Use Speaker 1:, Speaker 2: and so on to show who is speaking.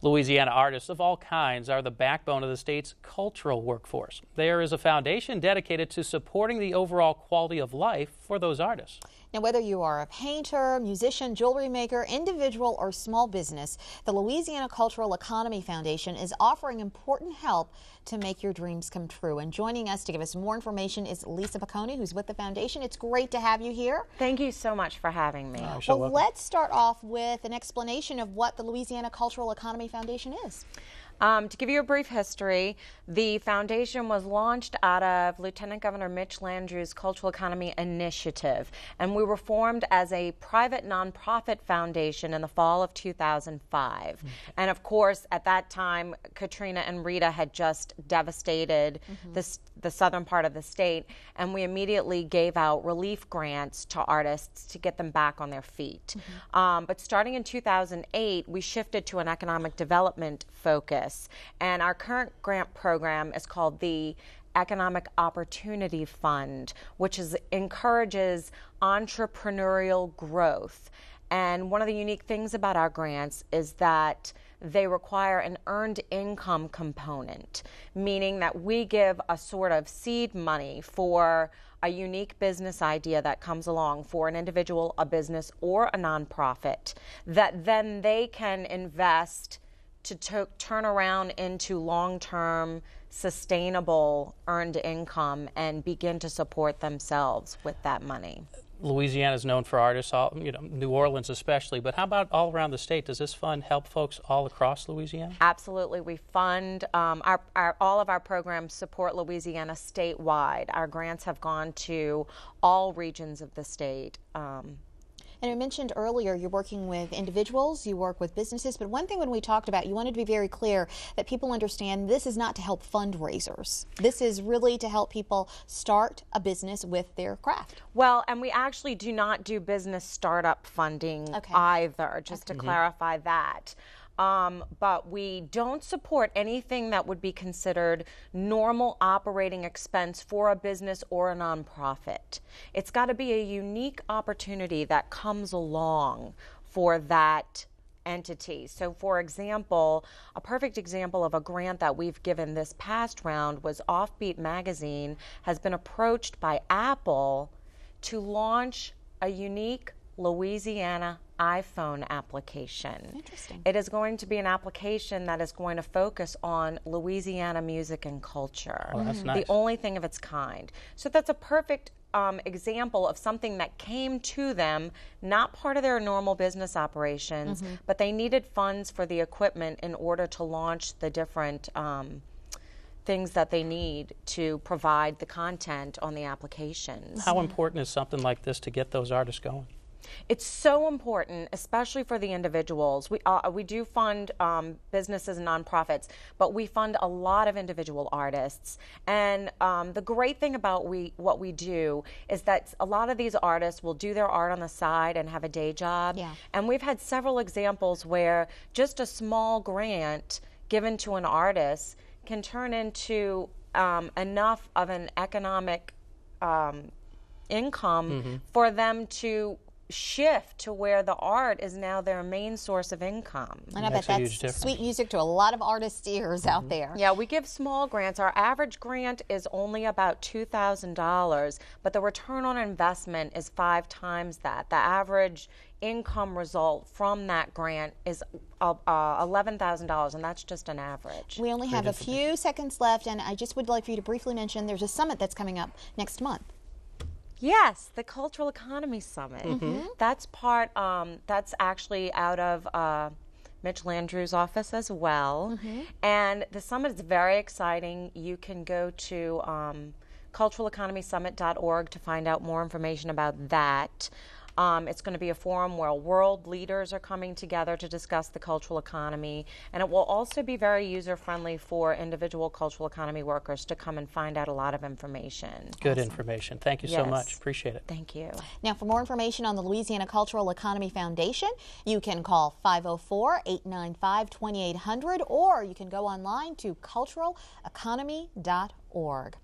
Speaker 1: Louisiana artists of all kinds are the backbone of the state's cultural workforce. There is a foundation dedicated to supporting the overall quality of life for those artists.
Speaker 2: Now, whether you are a painter, musician, jewelry maker, individual, or small business, the Louisiana Cultural Economy Foundation is offering important help to make your dreams come true. And joining us to give us more information is Lisa Picone, who's with the foundation. It's great to have you here.
Speaker 3: Thank you so much for having me.
Speaker 2: Well, let's start off with an explanation of what the Louisiana Cultural Economy Foundation is.
Speaker 3: To give you a brief history, the foundation was launched out of Lieutenant Governor Mitch Landrieu's Cultural Economy Initiative, and we were formed as a private nonprofit foundation in the fall of 2005. And of course, at that time, Katrina and Rita had just devastated the southern part of the state, and we immediately gave out relief grants to artists to get them back on their feet. But starting in 2008, we shifted to an economic development focus, and our current grant program is called the Economic Opportunity Fund, which encourages entrepreneurial growth. And one of the unique things about our grants is that they require an earned income component, meaning that we give a sort of seed money for a unique business idea that comes along for an individual, a business, or a nonprofit, that then they can invest to turn around into long-term, sustainable earned income and begin to support themselves with that money.
Speaker 1: Louisiana is known for artists, New Orleans especially, but how about all around the state? Does this fund help folks all across Louisiana?
Speaker 3: Absolutely. We fund, all of our programs support Louisiana statewide. Our grants have gone to all regions of the state.
Speaker 2: And I mentioned earlier you're working with individuals, you work with businesses, but one thing when we talked about, you wanted to be very clear that people understand this is not to help fundraisers. This is really to help people start a business with their craft.
Speaker 3: Well, and we actually do not do business startup funding either, just to clarify that. But we don't support anything that would be considered normal operating expense for a business or a nonprofit. It's got to be a unique opportunity that comes along for that entity. So, for example, a perfect example of a grant that we've given this past round was Offbeat Magazine has been approached by Apple to launch a unique Louisiana iPhone application.
Speaker 2: Interesting.
Speaker 3: It is going to be an application that is going to focus on Louisiana music and culture.
Speaker 1: Oh, that's nice.
Speaker 3: The only thing of its kind. So that's a perfect example of something that came to them, not part of their normal business operations, but they needed funds for the equipment in order to launch the different things that they need to provide the content on the applications.
Speaker 1: How important is something like this to get those artists going?
Speaker 3: It's so important, especially for the individuals. We do fund businesses and nonprofits, but we fund a lot of individual artists. And the great thing about what we do is that a lot of these artists will do their art on the side and have a day job.
Speaker 2: Yeah.
Speaker 3: And we've had several examples where just a small grant given to an artist can turn into enough of an economic income for them to shift to where the art is now their main source of income.
Speaker 2: And I bet that's sweet music to a lot of artists' ears out there.
Speaker 3: Yeah, we give small grants. Our average grant is only about $2,000, but the return on investment is 5 times that. The average income result from that grant is $11,000, and that's just an average.
Speaker 2: We only have a few seconds left, and I just would like for you to briefly mention there's a summit that's coming up next month.
Speaker 3: Yes, the Cultural Economy Summit. That's that's actually out of Mitch Landrieu's office as well. And the summit is very exciting. You can go to culturaleconomysummit.org to find out more information about that. It's going to be a forum where world leaders are coming together to discuss the cultural economy, and it will also be very user-friendly for individual cultural economy workers to come and find out a lot of information.
Speaker 1: Good information. Thank you so much. Appreciate it.
Speaker 3: Thank you.
Speaker 2: Now, for more information on the Louisiana Cultural Economy Foundation, you can call 504-895-2800, or you can go online to culturaleconomy.org.